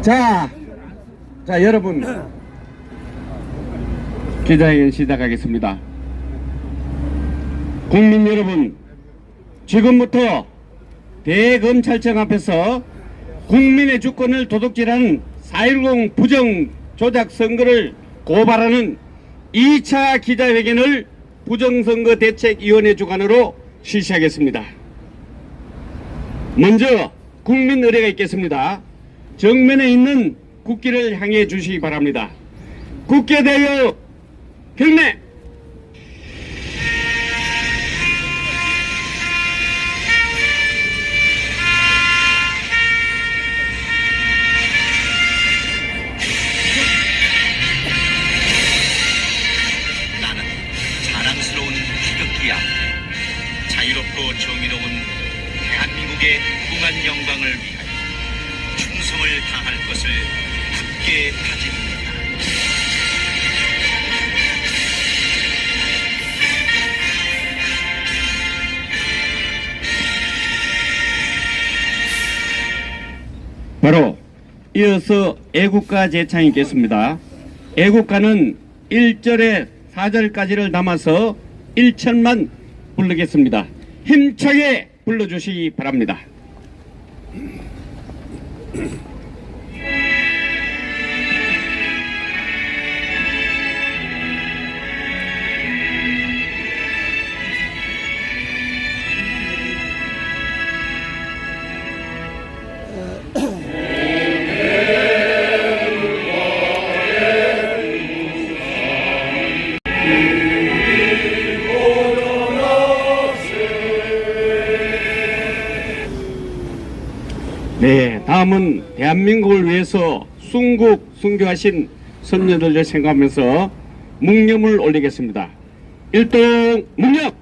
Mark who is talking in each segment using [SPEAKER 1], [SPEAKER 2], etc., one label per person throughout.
[SPEAKER 1] 자, 여러분, 기자회견 시작하겠습니다. 국민 여러분, 지금부터 대검찰청 앞에서 국민의 주권을 도둑질한 4.10 부정 조작 선거를 고발하는 2차 기자회견을 부정선거 대책위원회 주관으로 실시하겠습니다. 먼저 국민 의례가 있겠습니다. 정면에 있는 국기를 향해 주시기 바랍니다. 국기에 대하여 경례!
[SPEAKER 2] 나는 자랑스러운 태극기 앞에 자유롭고 정의로운 대한민국의 무궁한 영광을 위하여 충성을 다할 것을 굳게 다짐합니다.
[SPEAKER 1] 바로 이어서 애국가 제창이 있겠습니다. 애국가는 1절에 4절까지를 담아서 1절만 부르겠습니다. 힘차게 불러주시기 바랍니다. 네, 다음은 대한민국을 위해서 순교하신 선녀들을 생각하면서 묵념을 올리겠습니다. 일동 묵념!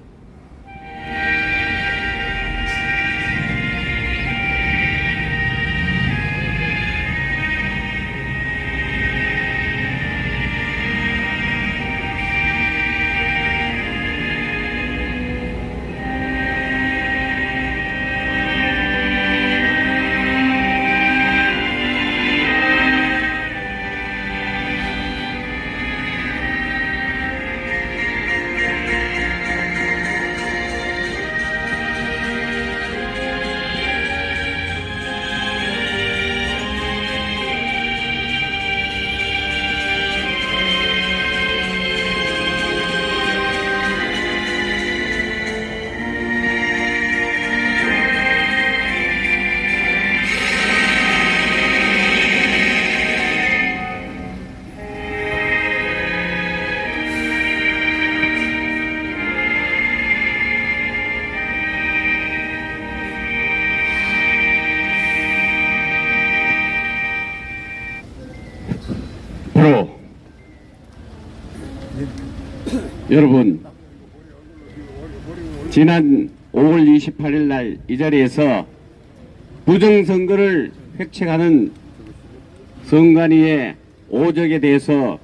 [SPEAKER 1] 여러분, 지난 5월 28일 날 이 자리에서 부정선거를 획책하는 선관위의 오적에 대해서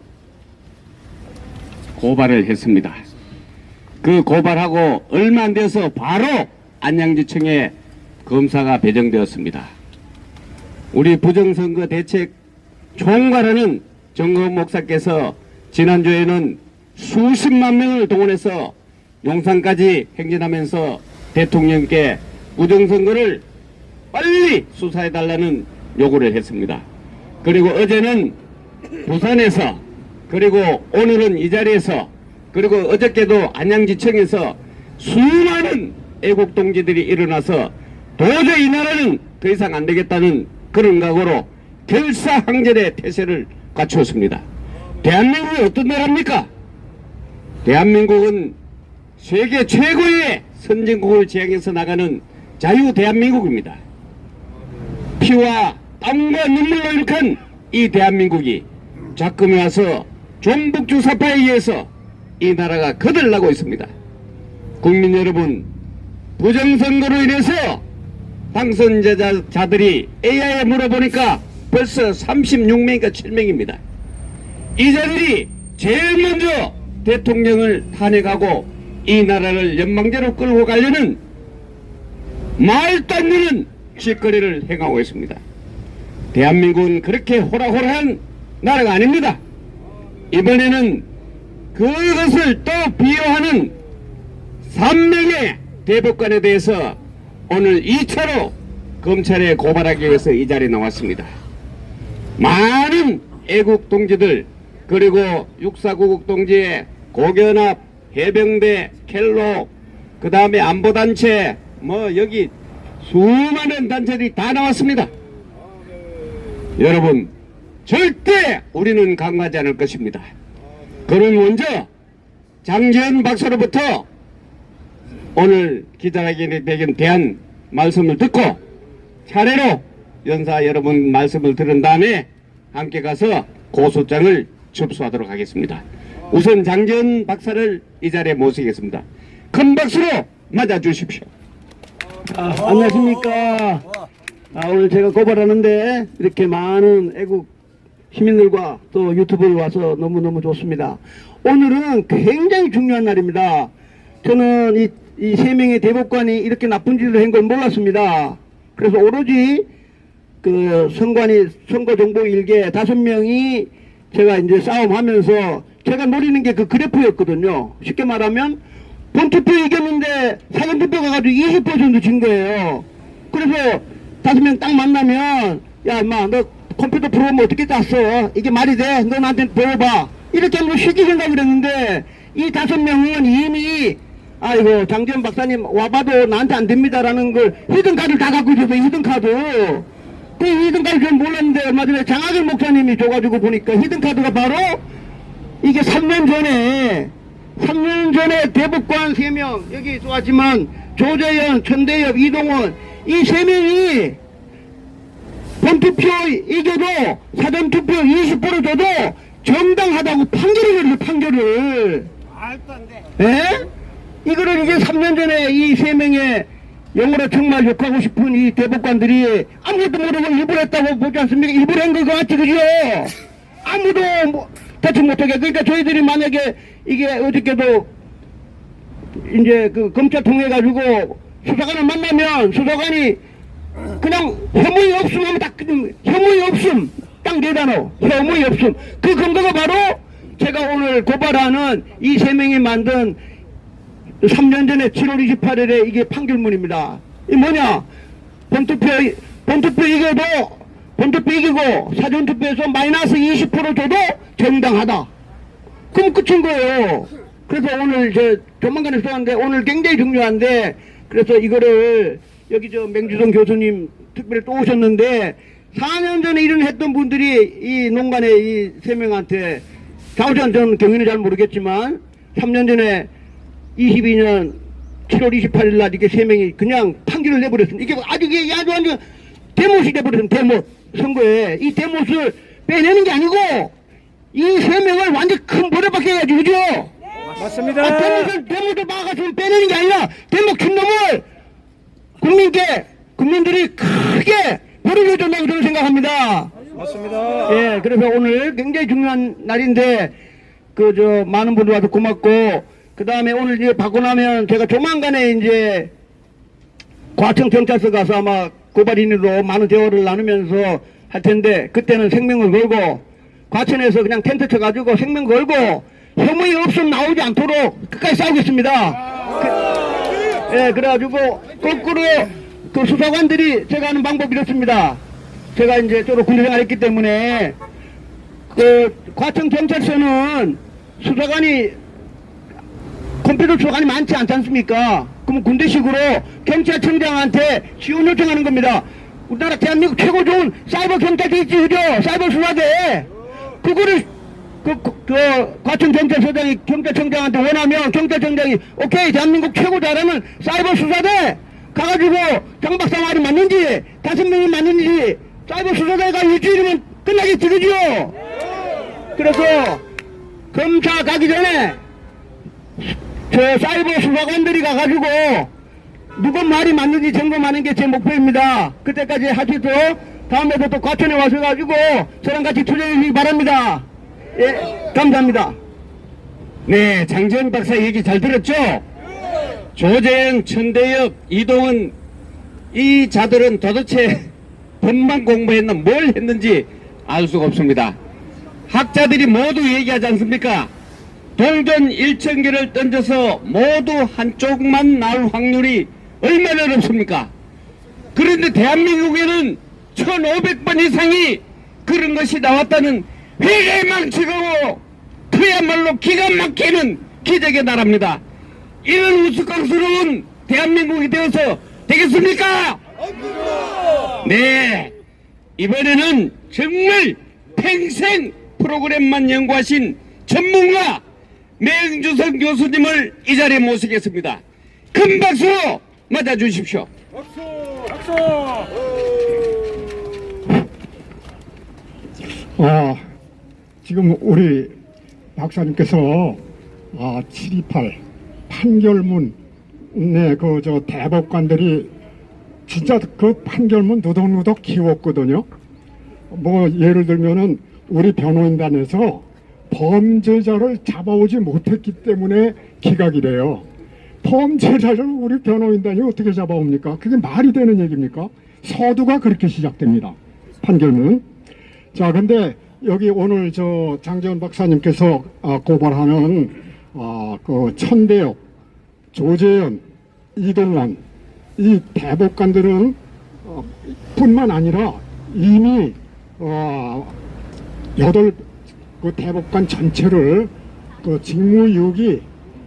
[SPEAKER 1] 고발을 했습니다. 그 고발하고 얼마 안 돼서 바로 안양지청에 검사가 배정되었습니다. 우리 부정선거 대책 총괄하는 정건 목사께서 지난주에는 수십만 명을 동원해서 용산까지 행진하면서 대통령께 부정선거를 빨리 수사해달라는 요구를 했습니다. 그리고 어제는 부산에서, 그리고 오늘은 이 자리에서, 그리고 어저께도 안양지청에서 수많은 애국동지들이 일어나서 도저히 이 나라는 더 이상 안 되겠다는 그런 각오로 결사항전의 태세를 갖추었습니다. 대한민국이 어떤 나라입니까? 대한민국은 세계 최고의 선진국을 지향해서 나가는 자유 대한민국입니다. 피와 땀과 눈물로 일으킨 이 대한민국이 작금에 와서 종북주 사파에 의해서 이 나라가 거들나고 있습니다. 국민 여러분, 부정선거로 인해서 당선자들이 AI에 물어보니까 벌써 36명인가 7명입니다. 이 자들이 제일 먼저 대통령을 탄핵하고 이 나라를 연방제로 끌고 가려는 말도 안 되는 짓거리를 행하고 있습니다. 대한민국은 그렇게 호락호락한 나라가 아닙니다. 이번에는 그것을 또 비호하는 3명의 대법관에 대해서 오늘 2차로 검찰에 고발하기 위해서 이 자리에 나왔습니다. 많은 애국 동지들 그리고 육사구국 동지의 고견합, 해병대, 켈로 그 다음에 안보단체 여기 수많은 단체들이 다 나왔습니다. 여러분 절대 우리는 강요하지 않을 것입니다. 그럼 먼저 장재현 박사로부터 오늘 기자회견에 대한 말씀을 듣고 차례로 연사 여러분 말씀을 들은 다음에 함께 가서 고소장을 접수하도록 하겠습니다. 우선 장재현 박사를 이 자리에 모시겠습니다. 큰 박수로 맞아주십시오.
[SPEAKER 3] 안녕하십니까. 오늘 제가 고발하는데 이렇게 많은 애국 시민들과 또 유튜브에 와서 너무너무 좋습니다. 오늘은 굉장히 중요한 날입니다. 저는 이 세 명의 대법관이 이렇게 나쁜 짓을 한 걸 몰랐습니다. 그래서 오로지 그 선거 정보 일개 5명이 제가 이제 싸움하면서 제가 노리는 게 그 그래프였거든요. 쉽게 말하면 본투표 이겼는데 사전투표 가가지고 20% 진 거예요. 그래서 5명 딱 만나면 야 인마 너 컴퓨터 프로그램 어떻게 짰어? 이게 말이 돼? 너 나한테 보여봐. 이렇게 하면 쉽게 생각을 했는데 이 5명은 이미 아이고 장재현 박사님 와봐도 나한테 안 됩니다라는 걸 히든카드를 다 갖고 있어서 히든카드 그 히든카드 전 몰랐는데 얼마 전에 장하길 목사님이 줘가지고 보니까 히든카드가 바로 이게 3년 전에 대법관 3명 여기 쏘았지만 조재현, 천대엽, 이동원 이 3명이 본투표 이겨도 사전투표 20% 줘도 정당하다고 판결을 내렸어요. 판결을
[SPEAKER 4] 말도 안 돼.
[SPEAKER 3] 예? 이거를 이제 3년 전에 이 3명의 영어로 정말 욕하고 싶은 이 대법관들이 아무것도 모르고 일부러 했다고 보지 않습니까? 일부러 한 거 같지 그죠? 아무도 대체 못하게. 그러니까 저희들이 만약에 이게 어저께도 이제 그 검찰 통해가지고 수사관을 만나면 수사관이 그냥 혐의 없음 하면 딱 혐의 없음 딱 4단어 혐의 없음. 그 근거가 바로 제가 오늘 고발하는 이 3명이 만든 3년 전에 7월 28일에 이게 판결문입니다. 이 뭐냐? 본투표 이기고 사전투표에서 마이너스 20% 줘도 정당하다. 그럼 끝인 거예요. 그래서 오늘 조만간에 쏘았는데 오늘 굉장히 중요한데 그래서 이거를 여기 맹주성 교수님 특별히 또 오셨는데 4년 전에 일을 했던 분들이 이 농간에 이 3명한테 좌우전 저는 경위는 잘 모르겠지만 3년 전에 22년 7월 28일 날 이렇게 3명이 그냥 판결을 내버렸습니다. 이게 아주 대못이 돼버렸습니다. 대못 선거에 이 대못을 빼내는 게 아니고 이 3명을 완전 큰 벌에 받게 해야지 그죠?
[SPEAKER 4] 맞습니다.
[SPEAKER 3] 대못을 막아서 빼내는 게 아니라 대못 큰 놈을 국민들이 크게 벌을 줘준다고 저는 생각합니다.
[SPEAKER 4] 맞습니다.
[SPEAKER 3] 예, 그래서 오늘 굉장히 중요한 날인데 많은 분들 와서 고맙고 그 다음에 오늘 이제 받고 나면 제가 조만간에 이제 과천 경찰서 가서 아마 고발인으로 많은 대화를 나누면서 할 텐데 그때는 생명을 걸고 과천에서 그냥 텐트 쳐가지고 생명 걸고 혐의 없음 나오지 않도록 끝까지 싸우겠습니다. 예, 그래가지고 거꾸로 그 수사관들이 제가 하는 방법이 이렇습니다. 제가 이제 저로 군대 생활했기 때문에 그 과천 경찰서는 수사관이 컴퓨터 수사관이 많지 않지 않습니까? 그럼 군대식으로 경찰청장한테 지원 요청하는 겁니다. 우리나라 대한민국 최고 좋은 사이버 경찰대 있지 그죠? 사이버 수사대 그거를 과천 경찰서장이 경찰청장한테 원하면 경찰청장이 오케이 대한민국 최고 잘하는 사이버 수사대 가가지고 장 박사 말이 맞는지 5명이 맞는지 사이버 수사대가 일주일이면 끝나겠지 그죠? 그래서 검사 가기 전에 저 사이버 수사관들이 가가지고 누구 말이 맞는지 점검하는 게 제 목표입니다. 그때까지 하시죠. 다음에도 또 과천에 와셔가지고 저랑 같이 투쟁해 주시기 바랍니다. 예, 감사합니다.
[SPEAKER 1] 네, 장재현 박사 얘기 잘 들었죠? 조재현, 천대엽, 이동은 이 자들은 도대체 법만 공부했나 뭘 했는지 알 수가 없습니다. 학자들이 모두 얘기하지 않습니까? 동전 1,000개를 던져서 모두 한쪽만 나올 확률이 얼마나 높습니까? 그런데 대한민국에는 1,500번 이상이 그런 것이 나왔다는 회개망측하고 그야말로 기가 막히는 기적의 나라입니다. 이런 우스꽝스러운 대한민국이 되어서 되겠습니까? 네, 이번에는 정말 평생 프로그램만 연구하신 전문가 매응주석 교수님을 이 자리에 모시겠습니다. 큰 박수 맞아주십시오.
[SPEAKER 4] 박수!
[SPEAKER 5] 지금 우리 박사님께서 728 판결문 저 대법관들이 진짜 그 판결문 누덕누덕 키웠거든요. 뭐 예를 들면은 우리 변호인단에서 범죄자를 잡아오지 못했기 때문에 기각이래요. 범죄자를 우리 변호인단이 어떻게 잡아옵니까? 그게 말이 되는 얘기입니까? 서두가 그렇게 시작됩니다. 판결문. 자, 근데 여기 오늘 저 장재원 박사님께서 고발하는 그 천대엽, 조재현, 이동원 이 대법관들은 뿐만 아니라 이미 8 그 대법관 전체를 그 직무유기,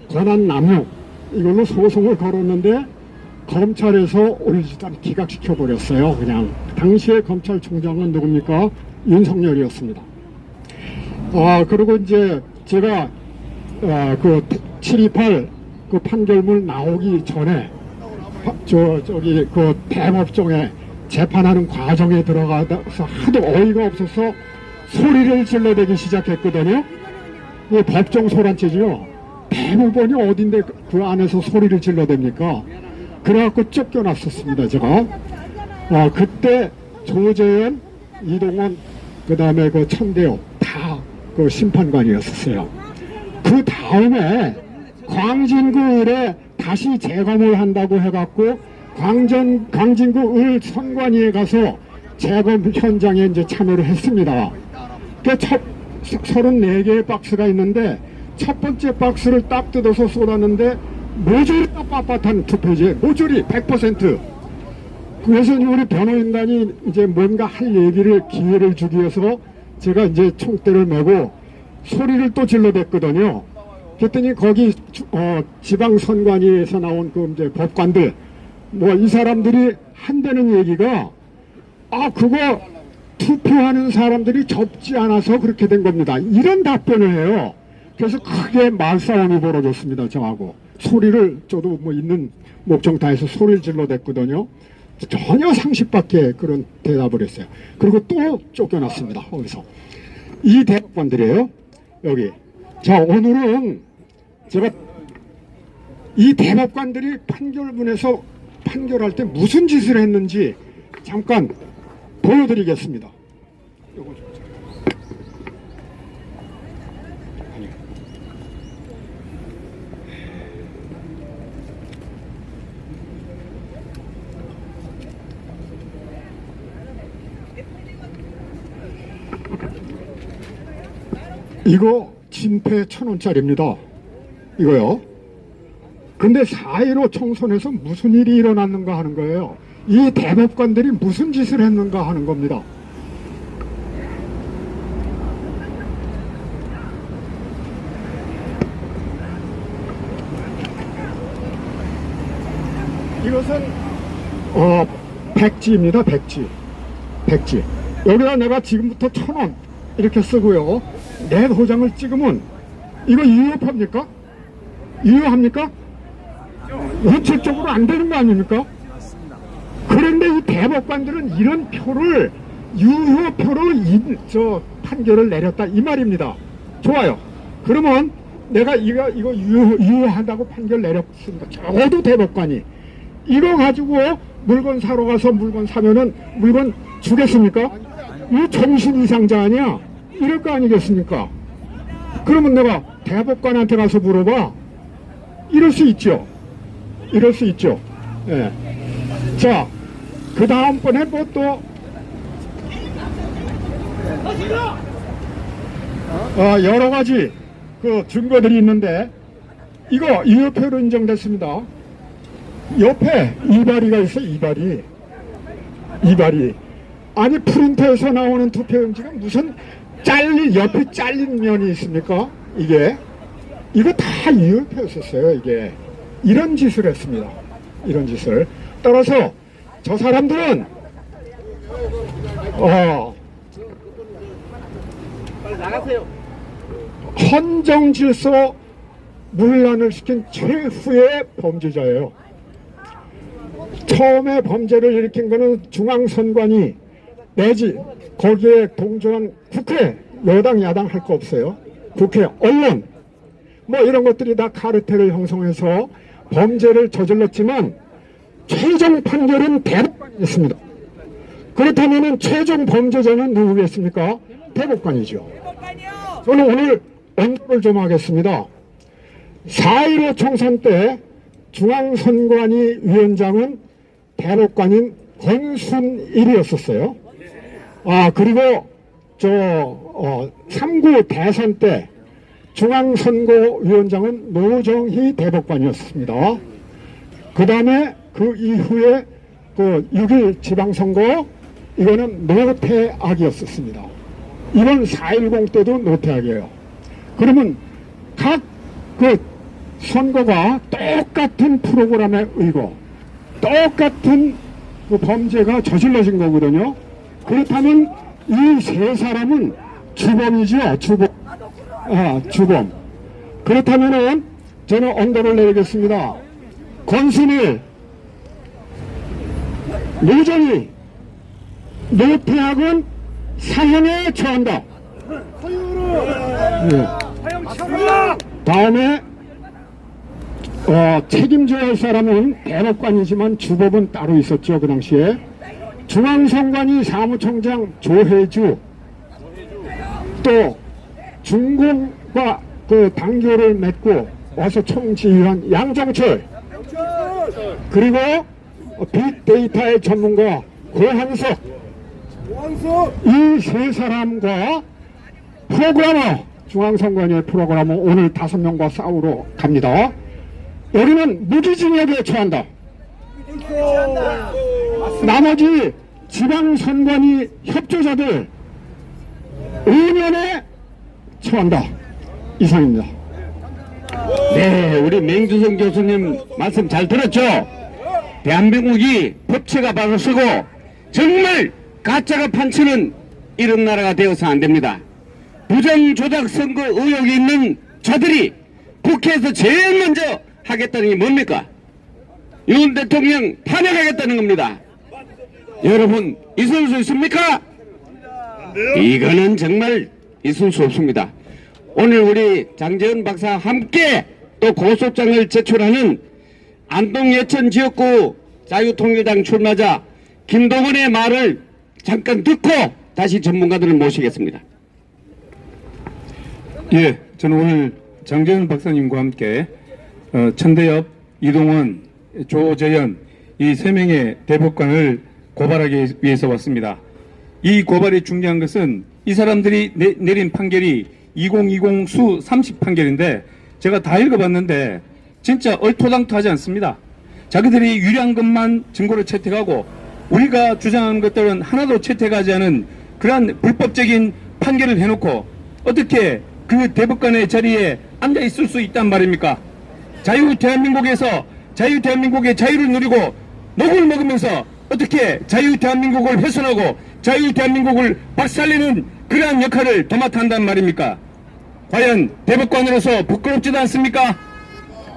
[SPEAKER 5] 권한남용 이걸로 소송을 걸었는데 검찰에서 일단 기각시켜 버렸어요. 그냥 당시에 검찰총장은 누굽니까? 윤석열이었습니다. 그리고 이제 제가 그 728 그 판결문 나오기 전에 저기 그 대법정에 재판하는 과정에 들어가서 하도 어이가 없어서 소리를 질러대기 시작했거든요. 그 법정 소란죄죠. 대법원이 어딘데 그 안에서 소리를 질러댑니까? 그래갖고 쫓겨났었습니다, 제가. 그때 조재현, 이동원, 그 다음에 그 천대엽 다 그 심판관이었었어요. 그 다음에 광진구 을에 다시 재검을 한다고 해갖고 광진구 을 선관위에 가서 재검 현장에 이제 참여를 했습니다. 그 34개의 박스가 있는데 첫 번째 박스를 딱 뜯어서 쏟았는데 모조리 빳빳한 투표지, 모조리 100%. 그래서 우리 변호인단이 이제 뭔가 할 얘기를 기회를 주기 위해서 제가 이제 총대를 메고 소리를 또 질러댔거든요. 그랬더니 거기 지방선관위에서 나온 그 이제 법관들 뭐 이 사람들이 한다는 얘기가 그거 투표하는 사람들이 적지 않아서 그렇게 된 겁니다. 이런 답변을 해요. 그래서 크게 말싸움이 벌어졌습니다. 저하고 소리를 저도 뭐 있는 목청 다해서 소리를 질러댔거든요. 전혀 상식밖에 그런 대답을 했어요. 그리고 또 쫓겨났습니다. 거기서 이 대법관들이에요. 여기. 자, 오늘은 제가 이 대법관들이 판결문에서 판결할 때 무슨 짓을 했는지 잠깐 보여드리겠습니다. 요거 좀. 이거 진패 1,000원짜리입니다. 이거요. 근데 4.15 총선에서 무슨 일이 일어났는가 하는 거예요. 이 대법관들이 무슨 짓을 했는가 하는 겁니다. 이것은 백지입니다. 백지. 여기다 내가 지금부터 1,000원 이렇게 쓰고요. 내 도장을 찍으면 이거 유효합니까? 유효합니까? 원칙적으로 안 되는 거 아닙니까? 그런데 이 대법관들은 이런 표를 유효표로 판결을 내렸다 이 말입니다. 좋아요. 그러면 내가 이거 유효하다고 판결 내렸습니다. 적어도 대법관이 이거 가지고 물건 사러 가서 물건 사면은 물건 주겠습니까? 이 정신 이상자 아니야? 이럴 거 아니겠습니까? 그러면 내가 대법관한테 가서 물어봐. 이럴 수 있죠. 예. 자, 그 다음번에 뭐 또 여러 가지 그 증거들이 있는데 이거 유효표로 인정됐습니다. 옆에 이발이가 있어. 이발이 아니 프린터에서 나오는 투표용지가 무슨 옆에 잘린 면이 있습니까? 이거 다 유효표였었어요. 이게 이런 짓을 했습니다. 이런 짓을 따라서 저 사람들은 헌정 질서 문란을 시킨 최후의 범죄자예요. 처음에 범죄를 일으킨 거는 중앙선관위 내지 거기에 동조한 국회, 여당 야당 할 거 없어요. 국회, 언론 뭐 이런 것들이 다 카르텔을 형성해서 범죄를 저질렀지만 최종 판결은 대법관이었습니다. 그렇다면 최종 범죄자는 누구겠습니까? 대법관이죠. 저는 오늘 언급을 좀 하겠습니다. 4.15 총선 때 중앙선관위 위원장은 대법관인 권순일이었었어요. 그리고 3구 대선 때 중앙선거위원장은 노정희 대법관이었습니다. 그 다음에 그 이후에 그 6.1 지방선거 이거는 노태악이었었습니다. 이번 4.10 때도 노태악이에요. 그러면 각 그 선거가 똑같은 프로그램에 의거 똑같은 그 범죄가 저질러진 거거든요. 그렇다면 이 세 사람은 주범이죠. 주범. 그렇다면은 저는 언더를 내리겠습니다. 권순일, 노정희, 노태악은 사형에 처한다. 다음에 책임져야 할 사람은 대법관이지만 주법은 따로 있었죠. 그 당시에 중앙선관위 사무총장 조혜주, 또 중공과 그 당교를 맺고 와서 총지휘한 양정철, 그리고 빅데이터의 전문가 고한석, 이 세 사람과 프로그래머, 중앙선관위의 프로그래머 오늘 5명과 싸우러 갑니다. 여기는 무기징역에 처한다. 나머지 지방선관위 협조자들 5년에 처한다. 이상입니다.
[SPEAKER 1] 네, 우리 맹주성 교수님 말씀 잘 들었죠? 대한민국이 법치가 바로서고 정말 가짜가 판치는 이런 나라가 되어서 안 됩니다. 부정조작 선거 의혹이 있는 자들이 국회에서 제일 먼저 하겠다는 게 뭡니까? 윤 대통령 탄핵하겠다는 겁니다. 여러분 있을 수 있습니까? 이거는 정말 있을 수 없습니다. 오늘 우리 장재현 박사 함께 또 고소장을 제출하는 안동 예천 지역구 자유통일당 출마자 김동원의 말을 잠깐 듣고 다시 전문가들을 모시겠습니다.
[SPEAKER 6] 예, 저는 오늘 장재현 박사님과 함께 천대엽, 이동원, 조재현 이 3명의 대법관을 고발하기 위해서 왔습니다. 이 고발이 중요한 것은 이 사람들이 내린 판결이 2020 수 30 판결인데 제가 다 읽어봤는데 진짜 얼토당토하지 않습니다. 자기들이 유리한 것만 증거를 채택하고 우리가 주장하는 것들은 하나도 채택하지 않은 그러한 불법적인 판결을 해놓고 어떻게 그 대법관의 자리에 앉아 있을 수 있단 말입니까? 대한민국에서 대한민국의 자유를 누리고 녹을 먹으면서 어떻게 대한민국을 훼손하고 대한민국을 박살내는 그러한 역할을 도맡아 한단 말입니까? 과연 대법관으로서 부끄럽지도 않습니까?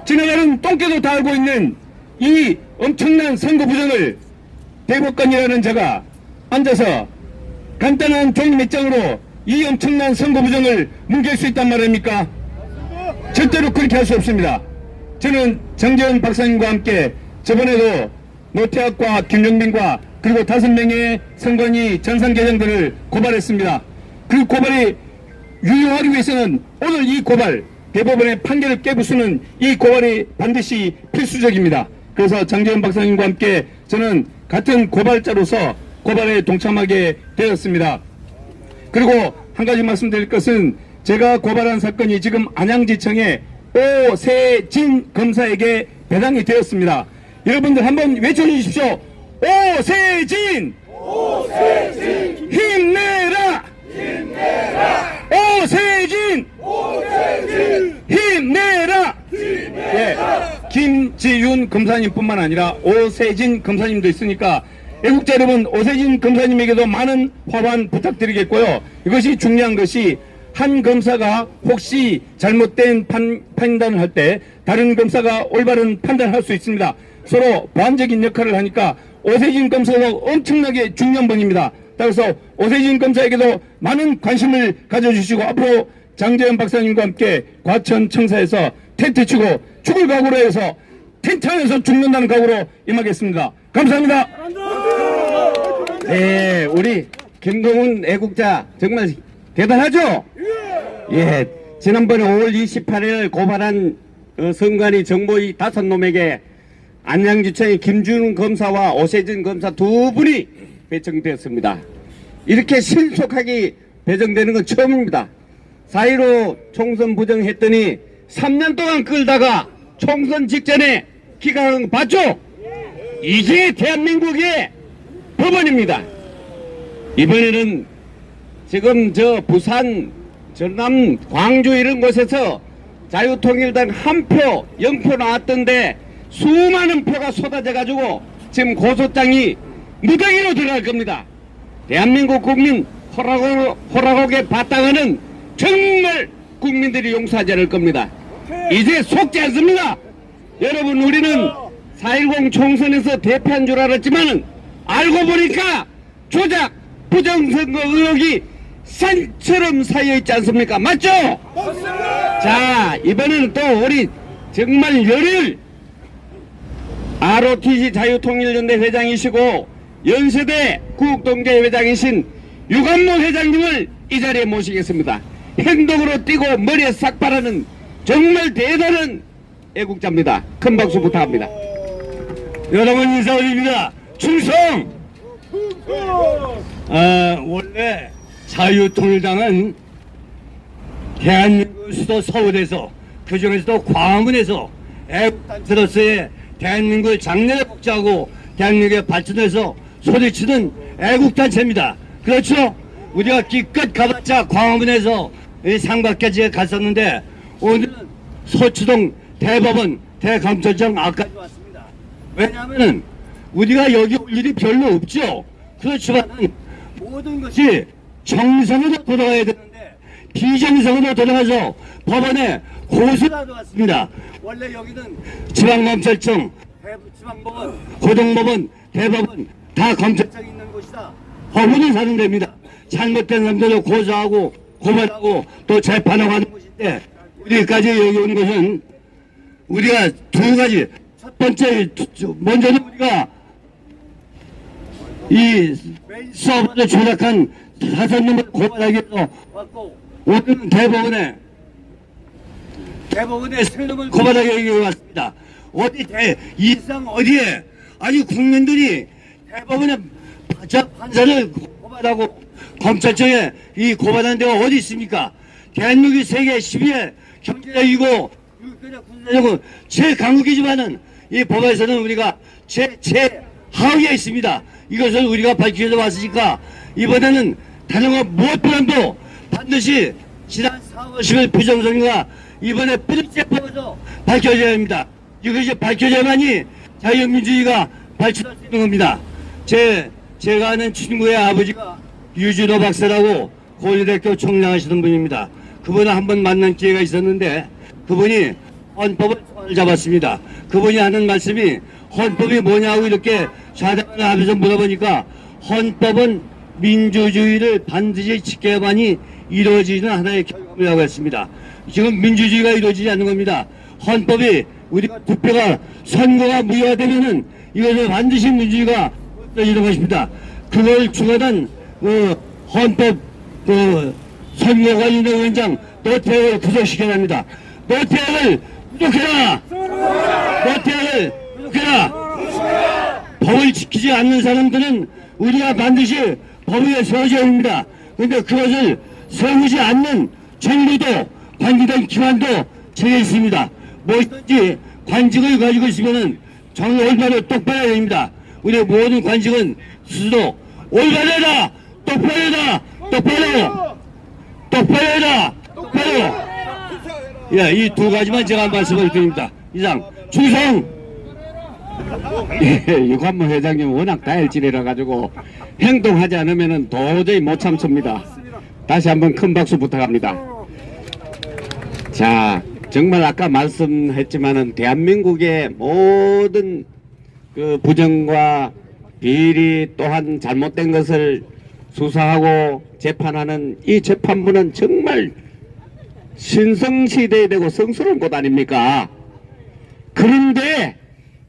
[SPEAKER 6] 지나가는 똥개도 다 알고 있는 이 엄청난 선거 부정을 대법관이라는 자가 앉아서 간단한 종이 몇 장으로 이 엄청난 선거 부정을 뭉갤 수 있단 말입니까? 절대로 그렇게 할 수 없습니다. 저는 장재현 박사님과 함께 저번에도 노태악과 김영민과 그리고 5명의 선관위 전산계장들을 고발했습니다. 그 고발이 유효하기 위해서는 오늘 이 고발, 대법원의 판결을 깨부수는 이 고발이 반드시 필수적입니다. 그래서 장재현 박사님과 함께 저는 같은 고발자로서 고발에 동참하게 되었습니다. 그리고 한 가지 말씀드릴 것은 제가 고발한 사건이 지금 안양지청의 오세진 검사에게 배당이 되었습니다. 여러분들 한번 외쳐주십시오. 오세진! 오세진! 힘내라! 힘내라! 오세진! 오세진! 힘내라! 힘내라! 예, 김지윤 검사님뿐만 아니라 오세진 검사님도 있으니까 애국자 여러분, 오세진 검사님에게도 많은 화반 부탁드리겠고요. 이것이 중요한 것이 한 검사가 혹시 잘못된 판단을 할 때 다른 검사가 올바른 판단을 할 수 있습니다. 서로 보완적인 역할을 하니까 오세진 검사가 엄청나게 중요한 분입니다. 따라서 오세진 검사에게도 많은 관심을 가져주시고 앞으로 장재현 박사님과 함께 과천 청사에서 텐트 치고 죽을 각오로 해서 텐트 안에서 죽는다는 각오로 임하겠습니다. 감사합니다.
[SPEAKER 1] 네, 우리 김동훈 애국자 정말 대단하죠? 예, 지난번에 5월 28일 고발한 선관위 정보위 5놈에게 안양지청의 김준훈 검사와 오세진 검사 두 분이 배정되었습니다. 이렇게 신속하게 배정되는 건 처음입니다. 4.15 총선 부정했더니 3년 동안 끌다가 총선 직전에 기각한 거 봤죠? 이게 대한민국의 법원입니다. 이번에는 지금 저 부산, 전남, 광주 이런 곳에서 자유통일당 한 표, 0표 나왔던데 수많은 표가 쏟아져 가지고 지금 고소장이 무더기로 들어갈 겁니다. 대한민국 국민 호락호락하게 바탕하는 정말 국민들이 용서하지 않을 겁니다. 이제 속지 않습니다. 여러분, 우리는 4.10 총선에서 대패한 줄 알았지만 알고 보니까 조작, 부정선거 의혹이 산처럼 쌓여있지 않습니까? 맞죠? 맞습니다. 자, 이번에는 또 우리 정말 열혈 ROTC 자유통일연대 회장이시고 연세대 구국동제 회장이신 유관모 회장님을 이 자리에 모시겠습니다. 행동으로 뛰고 머리에 싹 바라는 정말 대단한 애국자입니다. 큰 박수 부탁합니다.
[SPEAKER 3] 여러분 인사드립니다. 충성! 원래 자유통일당은 대한민국 수도 서울에서 그중에서도 광화문에서 애국단체로서의 대한민국을 장래에 복지하고 대한민국의 발전에서 소리치는 애국단체입니다. 그렇죠? 우리가 기껏 가봤자 광화문에서 이 상박까지 갔었는데 오늘은 서초동 대법원 대감찰청 앞까지 왔습니다. 왜냐하면 우리가 여기 올 일이 별로 없죠. 그렇지만 모든 것이 정상으로 돌아가야 되는데 비정상으로 돌아가서 법원에 고소를 하러 왔습니다. 원래 여기는 지방검찰청, 지방법원, 고등법원, 대법원 다 검찰청이 있는 곳이다. 법원을 사는 데입니다. 잘못된 사람들을 고소하고 고발하고 또 재판하고 하는 곳인데 우리까지 여기 온 것은 우리가 두 가지. 첫 번째, 먼저는 우리가 이 서버를 조작한 5놈을 고발하기 위해서 왔고 오늘은 대법원에 세 놈을 고발하기 위해 왔습니다. 이상 어디에 아니 국민들이 대법원에 판사를 고발하고 검찰청에 이 고발하는 데가 어디 있습니까? 대한민국이 세계 10위의 경제력이고 군사력은 최강국이지만은 이 법에서는 우리가 최하위에 있습니다. 이것을 우리가 밝히기 위해서 왔으니까 이번에는 다른 것 무엇보다도 반드시 지난 4월 10일 부정선거가 이번에 뿌리째 뽑아서 밝혀져야 합니다. 이것이 밝혀져야만이 자유민주주의가 발전할 수 있는 겁니다. 제가 아는 친구의 아버지가 유준호 박사라고 고려대학교 총장하시던 분입니다. 그분을 한번 만난 기회가 있었는데 그분이 헌법을 잡았습니다. 그분이 하는 말씀이 헌법이 뭐냐고 이렇게 좌담을 하면서 물어보니까 헌법은 민주주의를 반드시 지켜야만이 이루어지는 하나의 결과라고 했습니다. 지금 민주주의가 이루어지지 않는 겁니다. 헌법이 우리가 투표가 선거가 무효화되면은 이것은 반드시 민주주의가 없어지는 것입니다. 그걸 주관한 헌법 선거관리위원장 노태우를 구속시켜야 합니다. 노태우를 구속해라! 노태우를 구속해라! 법을 지키지 않는 사람들은 우리가 반드시 법에 세워져야 합니다. 근데 그것을 세우지 않는 정부도 관계된 기관도 정해 있습니다. 무엇이든지 관직을 가지고 있으면은 정의 올바로 똑바로 해야 됩니다. 우리 모든 관직은 스스로 올바르다, 똑바르다, 똑바로, 똑바르다, 똑바로. 예, 이 두 가지만 제가 말씀을 드립니다. 이상 충성. 예, 유관무 회장님 워낙 다혈질이라 가지고 행동하지 않으면은 도저히 못 참습니다. 다시 한번 큰 박수 부탁합니다. 자, 정말 아까 말씀했지만은 대한민국의 모든 그 부정과 비리 또한 잘못된 것을 수사하고 재판하는 이 재판부는 정말 신성시대에 되고 성스러운 곳 아닙니까? 그런데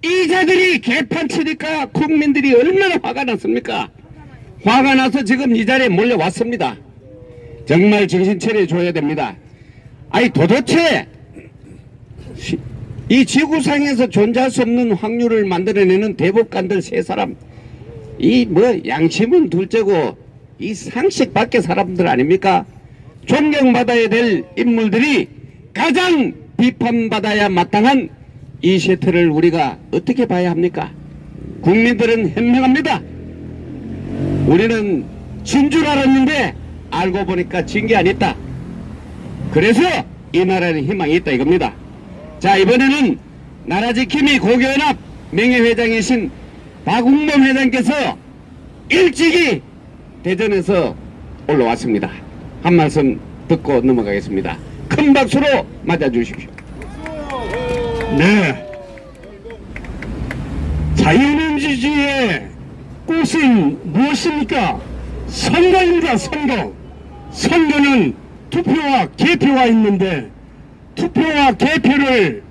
[SPEAKER 3] 이자들이 개판 치니까 국민들이 얼마나 화가 났습니까? 화가 나서 지금 이 자리에 몰려왔습니다. 정말 정신 차려줘야 됩니다. 아니 도대체 이 지구상에서 존재할 수 없는 확률을 만들어내는 대법관들 세 사람, 이 뭐 양심은 둘째고 이 상식 밖의 사람들 아닙니까? 존경받아야 될 인물들이 가장 비판받아야 마땅한 이 세태를 우리가 어떻게 봐야 합니까? 국민들은 현명합니다. 우리는 진 줄 알았는데 알고 보니까 진 게 아니다. 그래서 이 나라에는 희망이 있다 이겁니다. 자, 이번에는 나라지킴이 고교연합 명예회장이신 박웅범 회장께서 일찍이 대전에서 올라왔습니다. 한 말씀 듣고 넘어가겠습니다. 큰 박수로 맞아주십시오.
[SPEAKER 5] 네. 자유민주주의의 꽃은 무엇입니까? 선거입니다. 선거. 선거는 투표와 개표가 있는데 투표와 개표를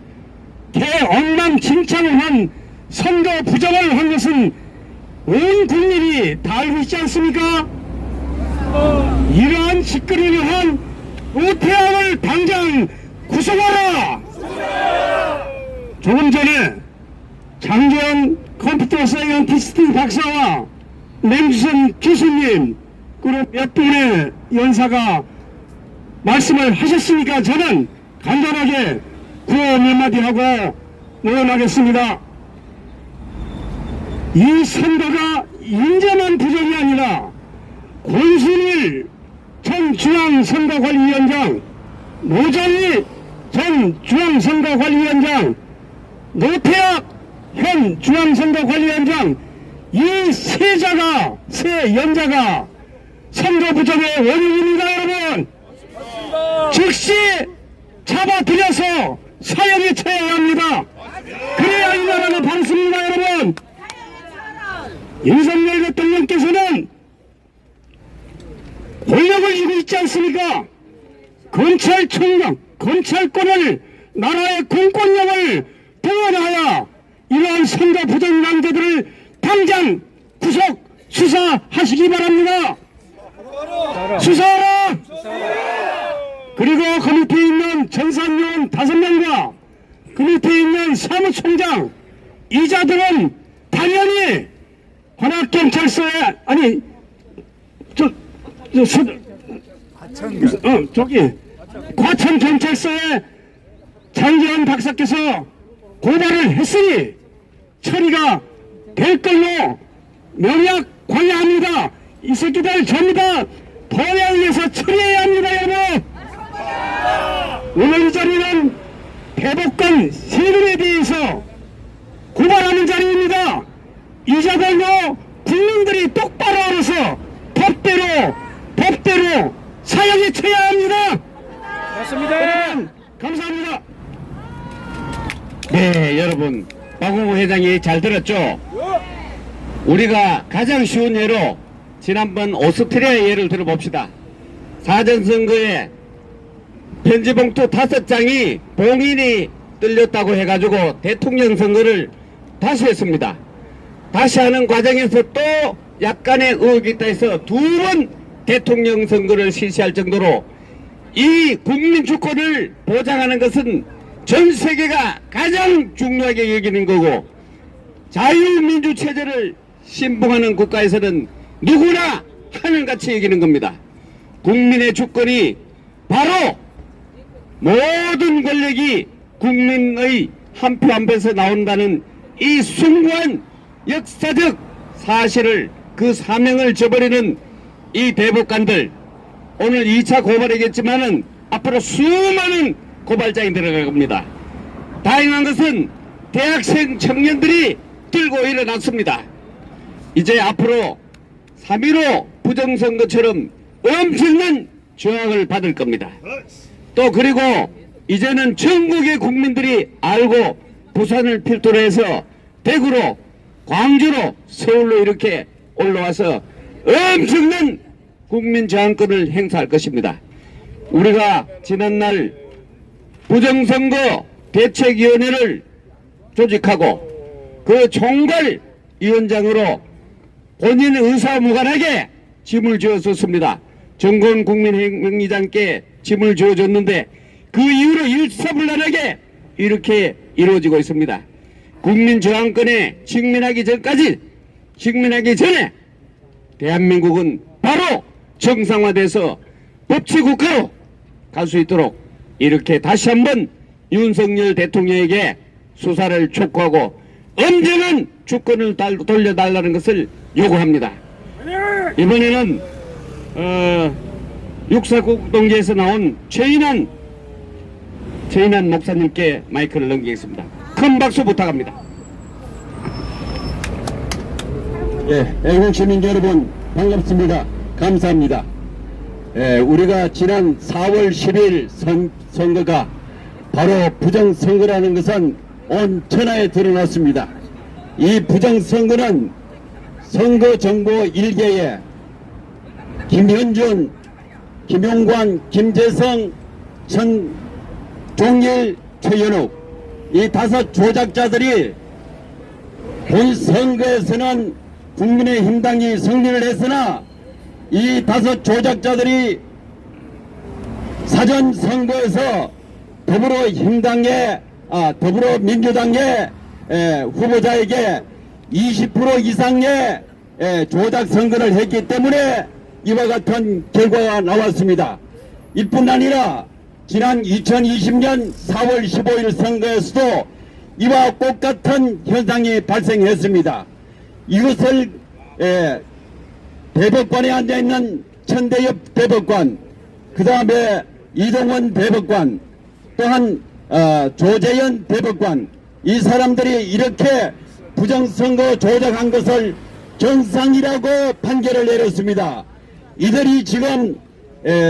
[SPEAKER 5] 개엉망진창한 선거 부정을 한 것은 온 국민이 다 알고 있지 않습니까? 이러한 짓거리를 오태양을 당장 구속하라! 조금 전에 장재원 컴퓨터 사이언티스트 박사와 맹주선 교수님 그리고 몇 분의 연사가 말씀을 하셨으니까 저는 간단하게 구호 몇 마디 하고 물러나겠습니다. 이 선거가 인재만 부정이 아니라 권순일 전 중앙선거관리위원장, 노정희 전 중앙선거관리위원장, 노태학 현 중앙선거관리위원장 이 세 연자가 선거 부정의 원인입니다. 여러분 즉시 잡아들여서 사형에 처해야 합니다. 그래야 이 나라가 바르습니다. 여러분 윤석열 대통령께서는 권력을 쥐고 있지 않습니까? 검찰총장, 검찰권을 나라의 공권력을 동원하여 이러한 선거 부정 낭자들을 당장 구속 수사하시기 바랍니다. 수사하라! 그리고 그 밑에 있는 전산요원 5명과 그 밑에 있는 사무총장 이자들은 당연히 관악경찰서에 과천경찰서에 장재원 박사께서 고발을 했으니 처리가 될 걸로 명약 관여합니다. 이 새끼들 전부 다 법에 의해서 처리해야 합니다. 여러분 오늘 이 자리는 대법관 세금에 대해서 고발하는 자리입니다. 이자들도 국민들이 똑바로 알아서 법대로 사형에 처해야 합니다.
[SPEAKER 4] 맞습니다.
[SPEAKER 5] 감사합니다.
[SPEAKER 1] 네, 여러분 박웅호 회장이 잘 들었죠? 우리가 가장 쉬운 예로 지난번 오스트리아 예를 들어봅시다. 사전선거에 편지봉투 5장이 봉인이 뚫렸다고 해가지고 대통령 선거를 다시 했습니다. 다시 하는 과정에서 또 약간의 의혹이 있다 해서 2번 대통령 선거를 실시할 정도로 이 국민 주권을 보장하는 것은 전 세계가 가장 중요하게 여기는 거고 자유민주체제를 신봉하는 국가에서는 누구나 하늘같이 여기는 겁니다. 국민의 주권이 바로 모든 권력이 국민의 한 표 한 표에서 나온다는 이 숭고한 역사적 사실을 그 사명을 저버리는 이 대법관들 오늘 2차 고발이겠지만은 앞으로 수많은 고발장이 들어갈 겁니다. 다행한 것은 대학생 청년들이 들고 일어났습니다. 이제 앞으로 3.15 부정선거처럼 엄청난 저항을 받을 겁니다. 또 그리고 이제는 전국의 국민들이 알고 부산을 필두로 해서 대구로, 광주로, 서울로 이렇게 올라와서 엄청난 국민 저항권을 행사할 것입니다. 우리가 지난날 부정선거 대책위원회를 조직하고 그 총괄위원장으로 본인 의사와 무관하게 짐을 지어줬습니다. 정건 국민행정위장께 짐을 지어줬는데 그 이후로 일사불란하게 이렇게 이루어지고 있습니다. 국민 저항권에 직면하기 전에 대한민국은 바로 정상화돼서 법치국가로 갈 수 있도록 이렇게 다시 한번 윤석열 대통령에게 수사를 촉구하고 엄정한 주권을 돌려달라는 것을 요구합니다. 이번에는 육사국동기에서 나온 최인한 목사님께 마이크를 넘기겠습니다. 큰 박수 부탁합니다.
[SPEAKER 7] 예, 애국 시민 여러분 반갑습니다. 감사합니다. 예, 우리가 지난 4월 10일 선거가 바로 부정선거라는 것은 온 천하에 드러났습니다. 이 부정선거는 선거정보 1개에 김현준, 김용관, 김재성, 전종일, 최연욱 이 5 조작자들이 본 선거에서는 국민의힘당이 승리를 했으나 이 5 조작자들이 사전 선거에서 더불어민주당의 후보자에게 20% 이상의 조작 선거를 했기 때문에 이와 같은 결과가 나왔습니다. 이뿐 아니라 지난 2020년 4월 15일 선거에서도 이와 똑같은 현상이 발생했습니다. 이것을 대법관에 앉아있는 천대엽 대법관, 그 다음에 이동원 대법관, 또한 조재현 대법관, 이 사람들이 이렇게 부정선거 조작한 것을 정상이라고 판결을 내렸습니다. 이들이 지금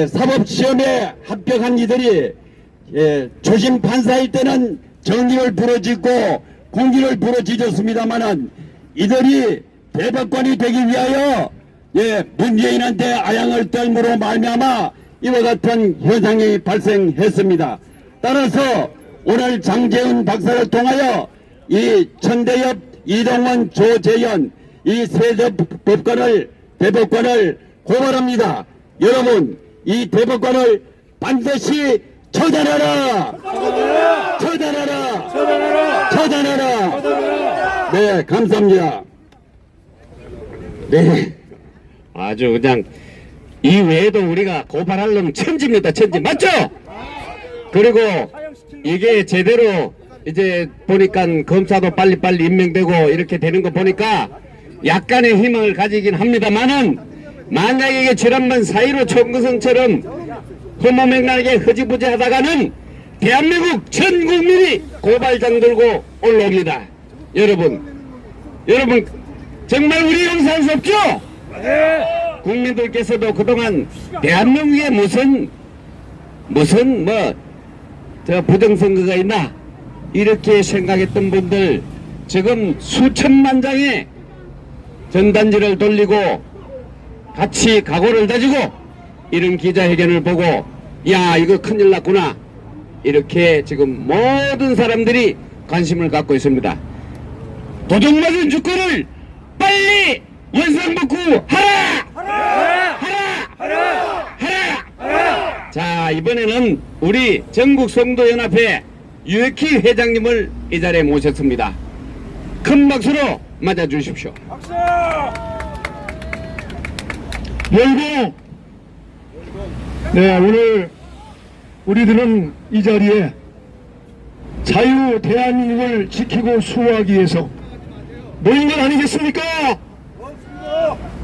[SPEAKER 7] 사법시험에 합격한 이들이 초심 판사일 때는 정의를 부러짓고 공기를 부러지셨습니다마는 이들이 대법관이 되기 위하여 문재인한테 아양을 떨므로 말미암아 이와 같은 현상이 발생했습니다. 따라서 오늘 장제은 박사를 통하여 이 천대엽, 이동원, 조재현 이 세 대법관을 고발합니다. 여러분, 이 대법관을 반드시 처단하라! 처단하라! 네, 감사합니다.
[SPEAKER 1] 네, 아주 그냥 이 외에도 우리가 고발할 놈 천지입니다. 천지 맞죠? 그리고 이게 제대로 이제 보니까 검사도 빨리빨리 임명되고 이렇게 되는 거 보니까 약간의 희망을 가지긴 합니다만은 만약에 이게 지난번 4.15 총선처럼 허무맹랑하게 흐지부지 하다가는 대한민국 전 국민이 고발장 들고 올라옵니다. 여러분 정말 우리 용서할 수 없죠? 국민들께서도 그동안 대한민국에 무슨 부정선거가 있나 이렇게 생각했던 분들 지금 수천만 장의 전단지를 돌리고 같이 각오를 다지고 이런 기자회견을 보고 야 이거 큰일 났구나 이렇게 지금 모든 사람들이 관심을 갖고 있습니다. 도둑맞은 주권을 빨리 원상복구하라! 하라! 자, 이번에는 우리 전국 성도연합회 유혁희 회장님을 이 자리에 모셨습니다. 큰 박수로 맞아주십시오.
[SPEAKER 5] 열고 네, 오늘 우리들은 이 자리에 자유 대한민국을 지키고 수호하기 위해서 모인 것 아니겠습니까?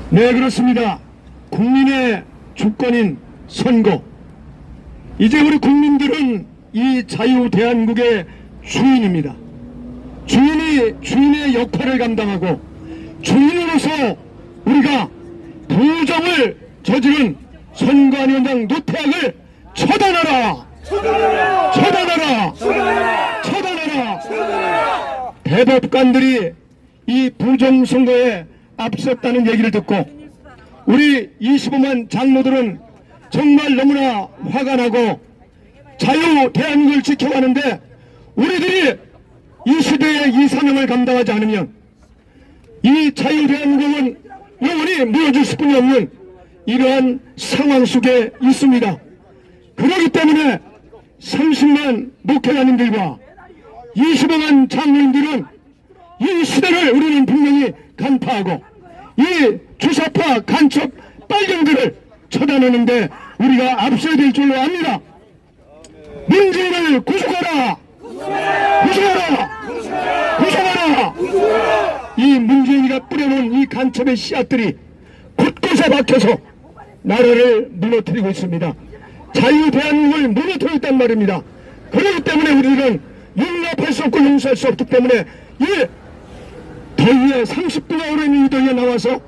[SPEAKER 5] 네, 그렇습니다. 국민의 주권인 선거. 이제 우리 국민들은 이 자유 대한민국의 주인입니다. 주인의 역할을 감당하고 주인으로서 우리가 부정을 저지른 선관위원장 노태악을 처단하라! 처단하라! 처단하라! 대법관들이 이 부정선거에 앞섰다는 얘기를 듣고 우리 25만 장로들은 정말 너무나 화가 나고 자유 대한민국을 지켜가는데 우리들이 이 시대의 이 사명을 감당하지 않으면 이 자유 대한민국은 영원히 무너질 수뿐이 없는 이러한 상황 속에 있습니다. 그렇기 때문에 30만 목회자님들과 25만 장로님들은 이 시대를 우리는 분명히 간파하고 이 주사파 간첩 빨갱들을 처단하는데 우리가 앞서야 될 줄로 압니다. 문재인을 구속하라! 구속하라! 구속하라! 이 문재인이가 뿌려놓은 이 간첩의 씨앗들이 곳곳에 박혀서 나라를 무너뜨리고 있습니다. 자유 대한민국을 무너뜨렸단 말입니다. 그렇기 때문에 우리들은 용납할 수 없고 용서할 수 없기 때문에 이 더위에 30도가 오르는 이 더위에 나와서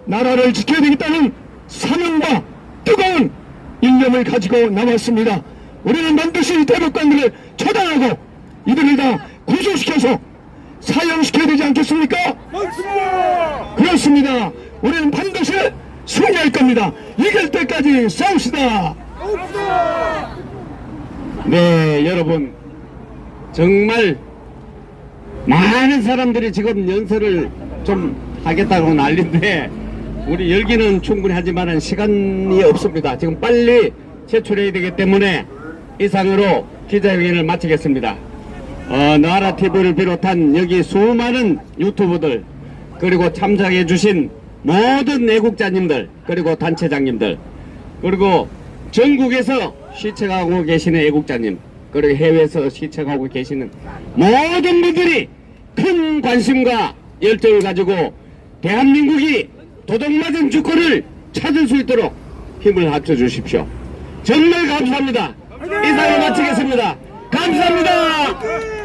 [SPEAKER 5] 나라를 지켜야 되겠다는 사명과 뜨거운 일념을 가지고 나왔습니다. 우리는 반드시 대법관들을 처단하고 이들을 다 구속시켜서 사형시켜야 되지 않겠습니까? 그렇습니다. 우리는 반드시 승리할 겁니다. 이길 때까지 싸웁시다.
[SPEAKER 1] 네, 여러분 정말 많은 사람들이 지금 연설을 좀 하겠다고 난리인데 우리 열기는 충분히 하지만 시간이 없습니다. 지금 빨리 제출해야 되기 때문에 이상으로 기자회견을 마치겠습니다. 나라TV를 비롯한 여기 수많은 유튜버들 그리고 참석해 주신 모든 애국자님들 그리고 단체장님들 그리고 전국에서 시청하고 계시는 애국자님 그리고 해외에서 시청하고 계시는 모든 분들이 큰 관심과 열정을 가지고 대한민국이 도둑맞은 주권을 찾을 수 있도록 힘을 합쳐 주십시오. 정말 감사합니다. 이상을 마치겠습니다. 감사합니다.